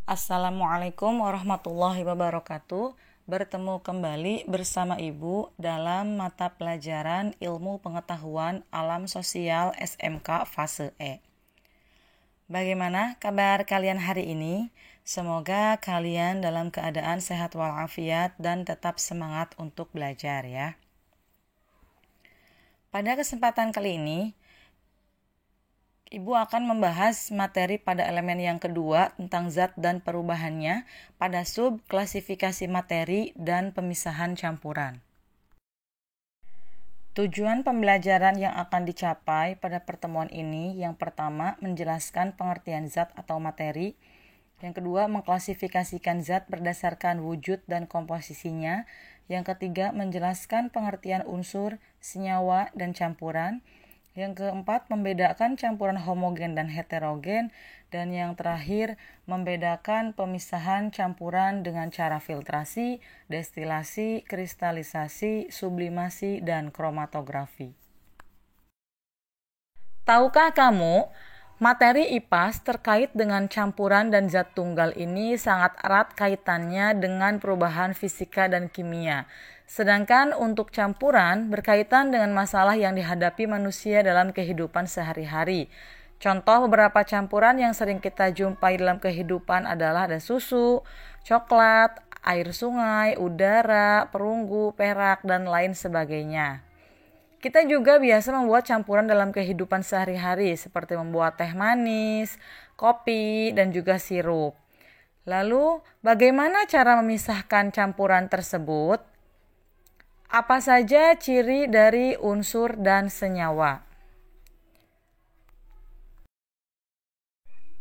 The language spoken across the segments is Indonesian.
Assalamualaikum warahmatullahi wabarakatuh. Bertemu kembali bersama Ibu dalam mata pelajaran Ilmu Pengetahuan Alam Sosial SMK Fase E. Bagaimana kabar kalian hari ini? Semoga kalian dalam keadaan sehat walafiat dan tetap semangat untuk belajar ya. Pada kesempatan kali ini, Ibu akan membahas materi pada elemen yang kedua tentang zat dan perubahannya pada sub klasifikasi materi dan pemisahan campuran. Tujuan pembelajaran yang akan dicapai pada pertemuan ini yang pertama menjelaskan pengertian zat atau materi, yang kedua mengklasifikasikan zat berdasarkan wujud dan komposisinya, yang ketiga menjelaskan pengertian unsur, senyawa, dan campuran, yang keempat, membedakan campuran homogen dan heterogen. Dan yang terakhir, membedakan pemisahan campuran dengan cara filtrasi, destilasi, kristalisasi, sublimasi, dan kromatografi. Tahukah kamu, materi IPAS terkait dengan campuran dan zat tunggal ini sangat erat kaitannya dengan perubahan fisika dan kimia. Sedangkan untuk campuran berkaitan dengan masalah yang dihadapi manusia dalam kehidupan sehari-hari. Contoh beberapa campuran yang sering kita jumpai dalam kehidupan adalah ada susu, coklat, air sungai, udara, perunggu, perak, dan lain sebagainya. Kita juga biasa membuat campuran dalam kehidupan sehari-hari seperti membuat teh manis, kopi, dan juga sirup. Lalu, bagaimana cara memisahkan campuran tersebut? Apa saja ciri dari unsur dan senyawa?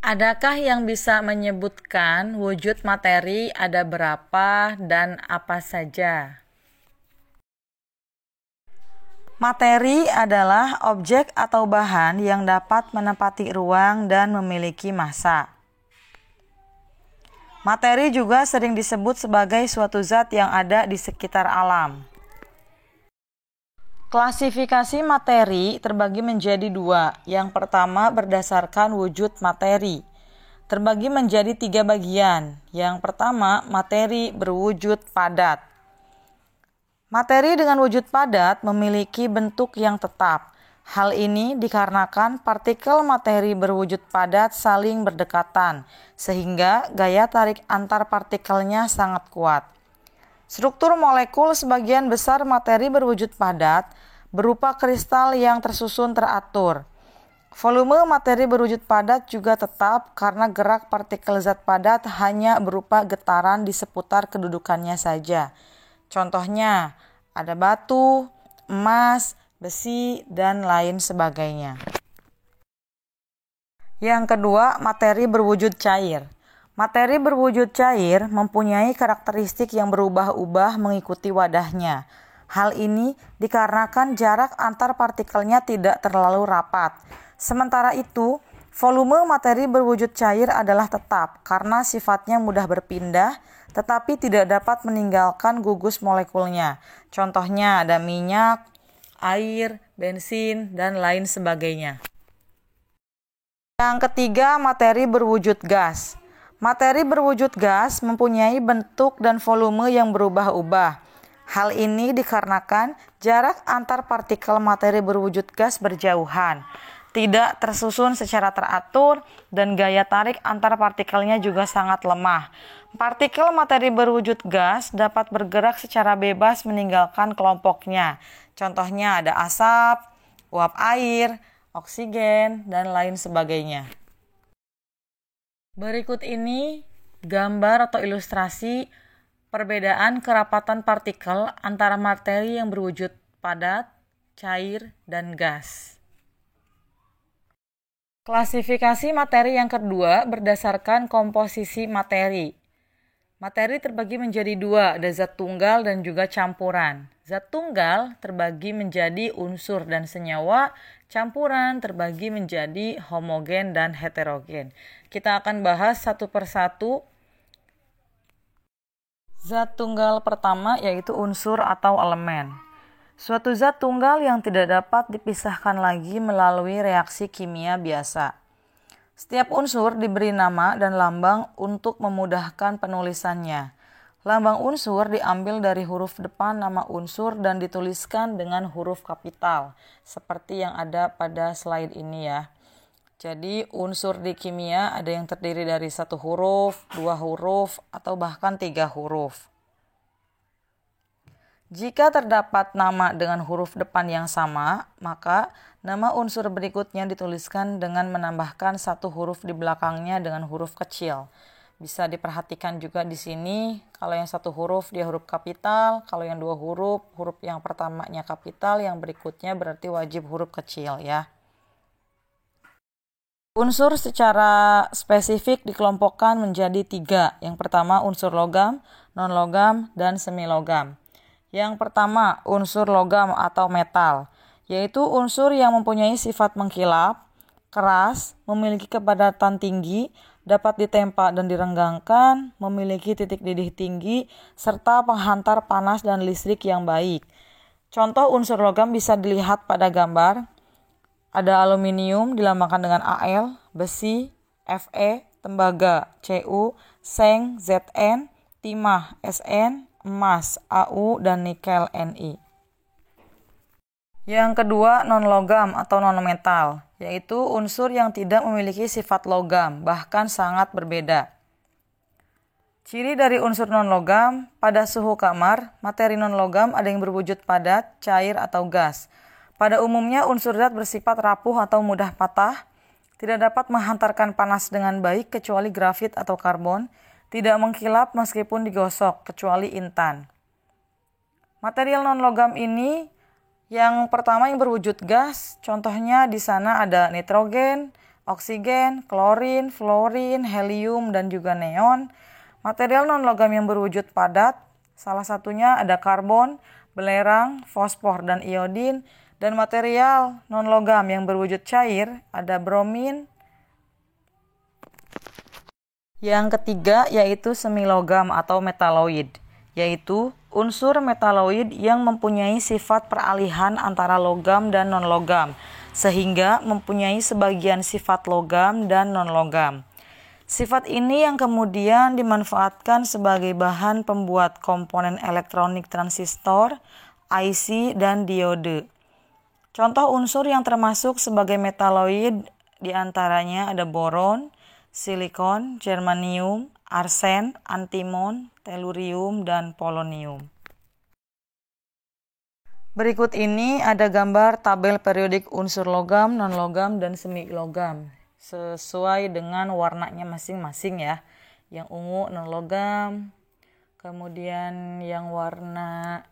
Adakah yang bisa menyebutkan wujud materi ada berapa dan apa saja? Materi adalah objek atau bahan yang dapat menempati ruang dan memiliki massa. Materi juga sering disebut sebagai suatu zat yang ada di sekitar alam. Klasifikasi materi terbagi menjadi dua. Yang pertama berdasarkan wujud materi. Terbagi menjadi 3 bagian. Yang pertama, materi berwujud padat. Materi dengan wujud padat memiliki bentuk yang tetap. Hal ini dikarenakan partikel materi berwujud padat saling berdekatan, sehingga gaya tarik antar partikelnya sangat kuat. Struktur molekul sebagian besar materi berwujud padat berupa kristal yang tersusun teratur. Volume materi berwujud padat juga tetap karena gerak partikel zat padat hanya berupa getaran di seputar kedudukannya saja. Contohnya, ada batu, emas, besi, dan lain sebagainya. Yang kedua, materi berwujud cair. Materi berwujud cair mempunyai karakteristik yang berubah-ubah mengikuti wadahnya. Hal ini dikarenakan jarak antar partikelnya tidak terlalu rapat. Sementara itu, volume materi berwujud cair adalah tetap karena sifatnya mudah berpindah, tetapi tidak dapat meninggalkan gugus molekulnya. Contohnya ada minyak, air, bensin, dan lain sebagainya. Yang ketiga, materi berwujud gas. Materi berwujud gas mempunyai bentuk dan volume yang berubah-ubah. Hal ini dikarenakan jarak antar partikel materi berwujud gas berjauhan, tidak tersusun secara teratur, dan gaya tarik antar partikelnya juga sangat lemah. Partikel materi berwujud gas dapat bergerak secara bebas meninggalkan kelompoknya. Contohnya ada asap, uap air, oksigen, dan lain sebagainya. Berikut ini gambar atau ilustrasi perbedaan kerapatan partikel antara materi yang berwujud padat, cair, dan gas. Klasifikasi materi yang kedua berdasarkan komposisi materi. Materi terbagi menjadi 2, ada zat tunggal dan juga campuran. Zat tunggal terbagi menjadi unsur dan senyawa, campuran terbagi menjadi homogen dan heterogen. Kita akan bahas satu persatu. Zat tunggal pertama yaitu unsur atau elemen. Suatu zat tunggal yang tidak dapat dipisahkan lagi melalui reaksi kimia biasa. Setiap unsur diberi nama dan lambang untuk memudahkan penulisannya. Lambang unsur diambil dari huruf depan nama unsur dan dituliskan dengan huruf kapital, seperti yang ada pada slide ini ya. Jadi unsur di kimia ada yang terdiri dari 1 huruf, 2 huruf, atau bahkan 3 huruf. Jika terdapat nama dengan huruf depan yang sama, maka nama unsur berikutnya dituliskan dengan menambahkan 1 huruf di belakangnya dengan huruf kecil. Bisa diperhatikan juga di sini, kalau yang 1 huruf dia huruf kapital, kalau yang 2 huruf yang pertamanya kapital, yang berikutnya berarti wajib huruf kecil ya. Unsur secara spesifik dikelompokkan menjadi 3. Yang pertama unsur logam, non-logam, dan semi-logam. Yang pertama unsur logam atau metal, yaitu unsur yang mempunyai sifat mengkilap, keras, memiliki kepadatan tinggi, dapat ditempa dan direnggangkan, memiliki titik didih tinggi, serta penghantar panas dan listrik yang baik. Contoh unsur logam bisa dilihat pada gambar. Ada aluminium dilambangkan dengan Al, besi, Fe, tembaga, Cu, seng, Zn, timah, Sn, emas, Au, dan nikel, Ni. Yang kedua, non-logam atau non-metal, yaitu unsur yang tidak memiliki sifat logam, bahkan sangat berbeda. Ciri dari unsur non-logam, pada suhu kamar, materi non-logam ada yang berwujud padat, cair, atau gas. Pada umumnya, unsur zat bersifat rapuh atau mudah patah, tidak dapat menghantarkan panas dengan baik kecuali grafit atau karbon, tidak mengkilap meskipun digosok, kecuali intan. Material non-logam ini yang pertama yang berwujud gas, contohnya di sana ada nitrogen, oksigen, klorin, fluorin, helium, dan juga neon. Material non-logam yang berwujud padat, salah satunya ada karbon, belerang, fosfor, dan iodin. Dan material non-logam yang berwujud cair, ada bromin. Yang ketiga yaitu semilogam atau metaloid, yaitu unsur metaloid yang mempunyai sifat peralihan antara logam dan non-logam, sehingga mempunyai sebagian sifat logam dan non-logam. Sifat ini yang kemudian dimanfaatkan sebagai bahan pembuat komponen elektronik transistor, IC, dan diode. Contoh unsur yang termasuk sebagai metaloid diantaranya ada boron, silikon, germanium, arsen, antimon, tellurium, dan polonium. Berikut ini ada gambar tabel periodik unsur logam, non-logam, dan semi-logam sesuai dengan warnanya masing-masing ya. Yang ungu non-logam, kemudian yang warna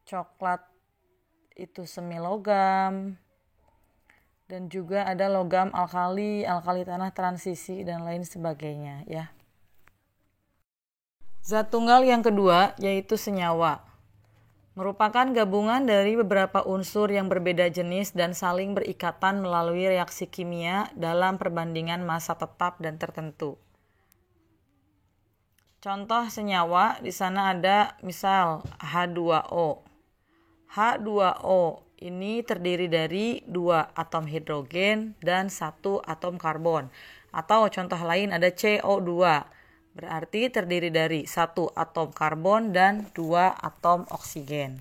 coklat itu semi-logam, dan juga ada logam alkali, alkali tanah transisi, dan lain sebagainya ya. Zat tunggal yang kedua yaitu senyawa. Merupakan gabungan dari beberapa unsur yang berbeda jenis dan saling berikatan melalui reaksi kimia dalam perbandingan massa tetap dan tertentu. Contoh senyawa di sana ada misal H2O. H2O ini terdiri dari 2 atom hidrogen dan 1 atom karbon. Atau contoh lain ada CO2, berarti terdiri dari 1 atom karbon dan 2 atom oksigen.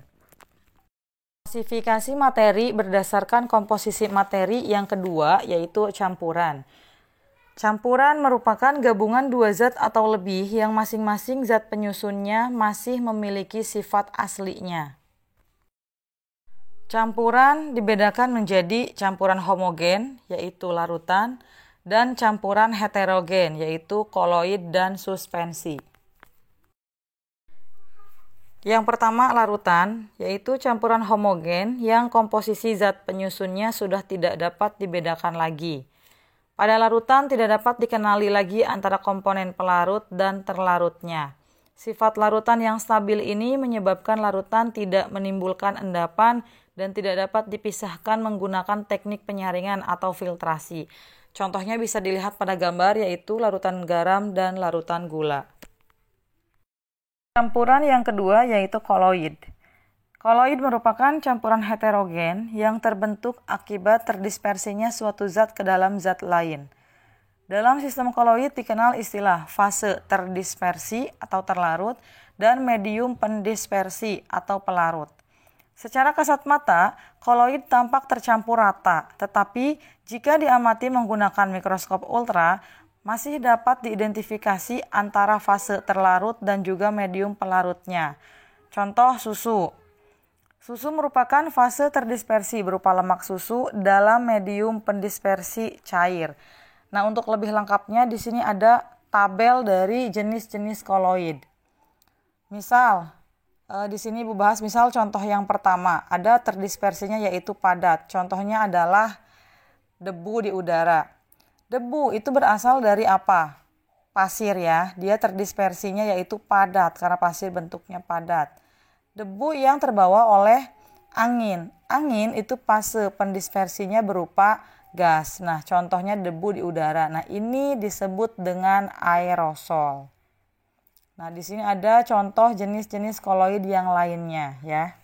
Klasifikasi materi berdasarkan komposisi materi yang kedua yaitu campuran. Campuran merupakan gabungan 2 zat atau lebih yang masing-masing zat penyusunnya masih memiliki sifat aslinya. Campuran dibedakan menjadi campuran homogen, yaitu larutan, dan campuran heterogen, yaitu koloid dan suspensi. Yang pertama larutan, yaitu campuran homogen yang komposisi zat penyusunnya sudah tidak dapat dibedakan lagi. Pada larutan tidak dapat dikenali lagi antara komponen pelarut dan terlarutnya. Sifat larutan yang stabil ini menyebabkan larutan tidak menimbulkan endapan dan tidak dapat dipisahkan menggunakan teknik penyaringan atau filtrasi. Contohnya bisa dilihat pada gambar yaitu larutan garam dan larutan gula. Campuran yang kedua yaitu koloid. Koloid merupakan campuran heterogen yang terbentuk akibat terdispersinya suatu zat ke dalam zat lain. Dalam sistem koloid dikenal istilah fase terdispersi atau terlarut dan medium pendispersi atau pelarut. Secara kasat mata, koloid tampak tercampur rata, tetapi jika diamati menggunakan mikroskop ultra, masih dapat diidentifikasi antara fase terlarut dan juga medium pelarutnya. Contoh susu. Susu merupakan fase terdispersi berupa lemak susu dalam medium pendispersi cair. Nah, untuk lebih lengkapnya di sini ada tabel dari jenis-jenis koloid. Misal, di sini Ibu bahas misal contoh yang pertama, ada terdispersinya yaitu padat. Contohnya adalah debu di udara. Debu itu berasal dari apa? Pasir ya, dia terdispersinya yaitu padat karena pasir bentuknya padat. Debu yang terbawa oleh angin. Angin itu fase pendispersinya berupa gas. Nah, contohnya debu di udara. Nah, ini disebut dengan aerosol. Nah, di sini ada contoh jenis-jenis koloid yang lainnya ya.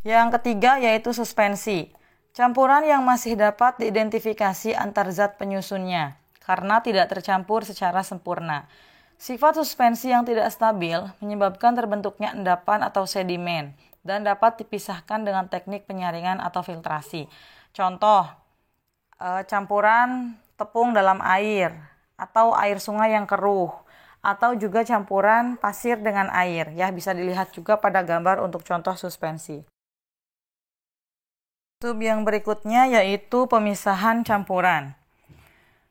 Yang ketiga yaitu suspensi. Campuran yang masih dapat diidentifikasi antar zat penyusunnya karena tidak tercampur secara sempurna. Sifat suspensi yang tidak stabil menyebabkan terbentuknya endapan atau sedimen dan dapat dipisahkan dengan teknik penyaringan atau filtrasi. Contoh, campuran tepung dalam air atau air sungai yang keruh atau juga campuran pasir dengan air. Ya, bisa dilihat juga pada gambar untuk contoh suspensi. Sub yang berikutnya yaitu pemisahan campuran.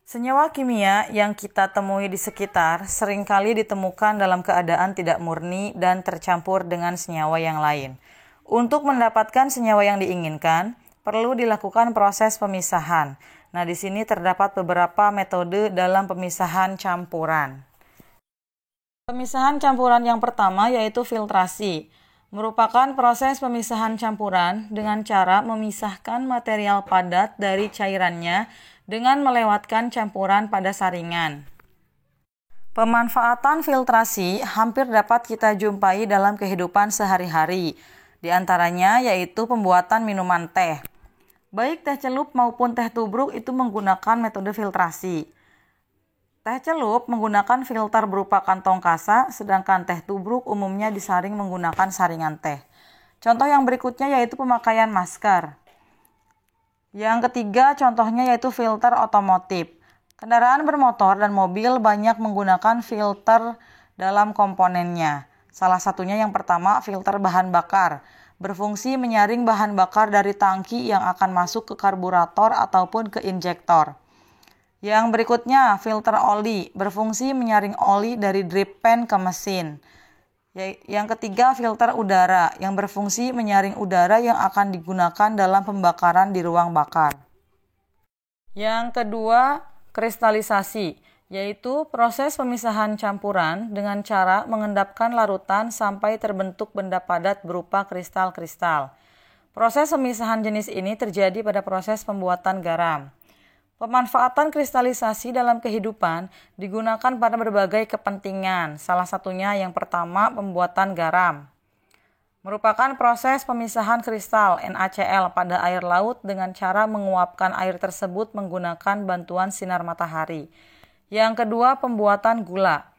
Senyawa kimia yang kita temui di sekitar seringkali ditemukan dalam keadaan tidak murni dan tercampur dengan senyawa yang lain. Untuk mendapatkan senyawa yang diinginkan, perlu dilakukan proses pemisahan. Nah, di sini terdapat beberapa metode dalam pemisahan campuran. Pemisahan campuran yang pertama yaitu filtrasi. Merupakan proses pemisahan campuran dengan cara memisahkan material padat dari cairannya dengan melewatkan campuran pada saringan. Pemanfaatan filtrasi hampir dapat kita jumpai dalam kehidupan sehari-hari. Di antaranya yaitu pembuatan minuman teh. Baik teh celup maupun teh tubruk itu menggunakan metode filtrasi. Teh celup menggunakan filter berupa kantong kasa, sedangkan teh tubruk umumnya disaring menggunakan saringan teh. Contoh yang berikutnya yaitu pemakaian masker. Yang ketiga contohnya yaitu filter otomotif. Kendaraan bermotor dan mobil banyak menggunakan filter dalam komponennya. Salah satunya yang pertama filter bahan bakar. Berfungsi menyaring bahan bakar dari tangki yang akan masuk ke karburator ataupun ke injektor. Yang berikutnya filter oli. Berfungsi menyaring oli dari drip pan ke mesin. Yang ketiga filter udara yang berfungsi menyaring udara yang akan digunakan dalam pembakaran di ruang bakar. Yang kedua kristalisasi, yaitu proses pemisahan campuran dengan cara mengendapkan larutan sampai terbentuk benda padat berupa kristal-kristal. Proses pemisahan jenis ini terjadi pada proses pembuatan garam. Pemanfaatan kristalisasi dalam kehidupan digunakan pada berbagai kepentingan. Salah satunya yang pertama pembuatan garam. Merupakan proses pemisahan kristal NaCl pada air laut dengan cara menguapkan air tersebut menggunakan bantuan sinar matahari. Yang kedua pembuatan gula.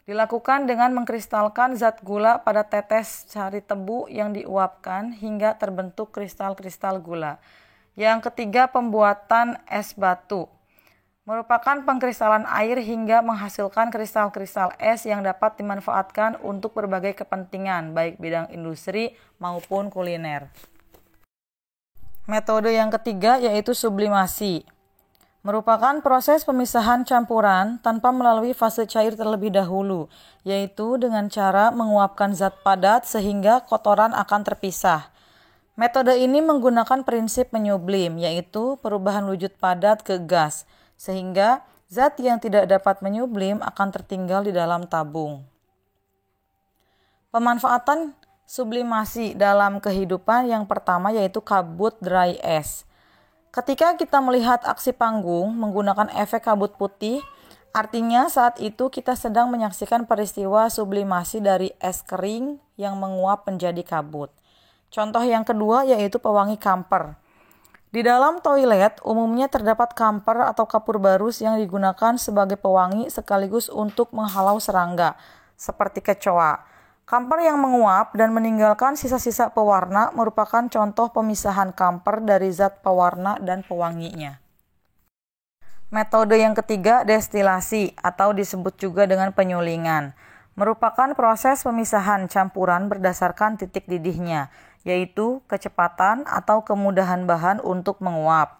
Dilakukan dengan mengkristalkan zat gula pada tetes sari tebu yang diuapkan hingga terbentuk kristal-kristal gula. Yang ketiga, pembuatan es batu. Merupakan pengkristalan air hingga menghasilkan kristal-kristal es yang dapat dimanfaatkan untuk berbagai kepentingan, baik bidang industri maupun kuliner. Metode yang ketiga yaitu sublimasi. Merupakan proses pemisahan campuran tanpa melalui fase cair terlebih dahulu, yaitu dengan cara menguapkan zat padat sehingga kotoran akan terpisah. Metode ini menggunakan prinsip menyublim, yaitu perubahan wujud padat ke gas, sehingga zat yang tidak dapat menyublim akan tertinggal di dalam tabung. Pemanfaatan sublimasi dalam kehidupan yang pertama yaitu kabut dry ice. Ketika kita melihat aksi panggung menggunakan efek kabut putih, artinya saat itu kita sedang menyaksikan peristiwa sublimasi dari es kering yang menguap menjadi kabut. Contoh yang kedua yaitu pewangi kamper. Di dalam toilet umumnya terdapat kamper atau kapur barus yang digunakan sebagai pewangi sekaligus untuk menghalau serangga, seperti kecoa. Kamper yang menguap dan meninggalkan sisa-sisa pewarna merupakan contoh pemisahan kamper dari zat pewarna dan pewanginya. Metode yang ketiga, destilasi atau disebut juga dengan penyulingan, merupakan proses pemisahan campuran berdasarkan titik didihnya, yaitu kecepatan atau kemudahan bahan untuk menguap.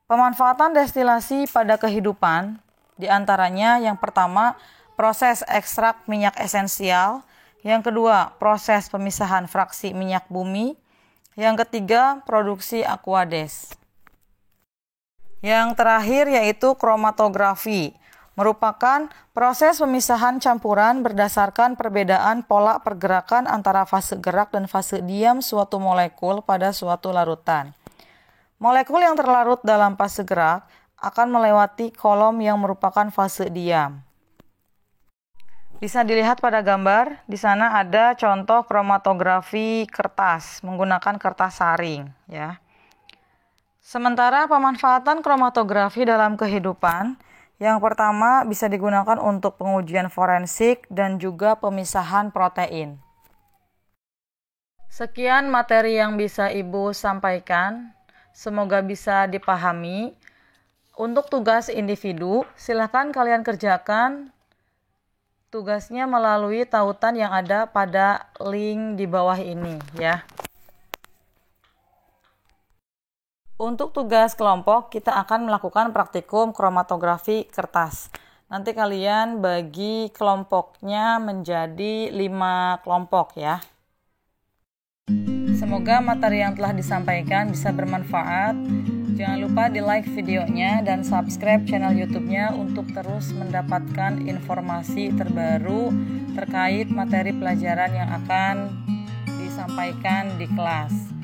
Pemanfaatan destilasi pada kehidupan, diantaranya yang pertama, proses ekstrak minyak esensial, yang kedua, proses pemisahan fraksi minyak bumi, yang ketiga, produksi aquades. Yang terakhir yaitu kromatografi, merupakan proses pemisahan campuran berdasarkan perbedaan pola pergerakan antara fase gerak dan fase diam suatu molekul pada suatu larutan. Molekul yang terlarut dalam fase gerak akan melewati kolom yang merupakan fase diam. Bisa dilihat pada gambar, di sana ada contoh kromatografi kertas menggunakan kertas saring, ya. Sementara pemanfaatan kromatografi dalam kehidupan, yang pertama bisa digunakan untuk pengujian forensik dan juga pemisahan protein. Sekian materi yang bisa Ibu sampaikan, semoga bisa dipahami. Untuk tugas individu, silakan kalian kerjakan tugasnya melalui tautan yang ada pada link di bawah ini, ya. Untuk tugas kelompok, kita akan melakukan praktikum kromatografi kertas. Nanti kalian bagi kelompoknya menjadi 5 kelompok ya. Semoga materi yang telah disampaikan bisa bermanfaat. Jangan lupa di like videonya dan subscribe channel YouTube-nya untuk terus mendapatkan informasi terbaru terkait materi pelajaran yang akan disampaikan di kelas.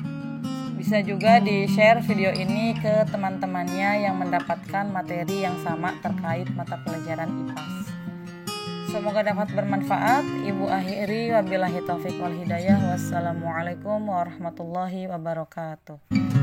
Bisa juga di-share video ini ke teman-temannya yang mendapatkan materi yang sama terkait mata pelajaran IPAS. Semoga dapat bermanfaat. Ibu akhiri wabillahi taufiq wal hidayah. Wassalamualaikum warahmatullahi wabarakatuh.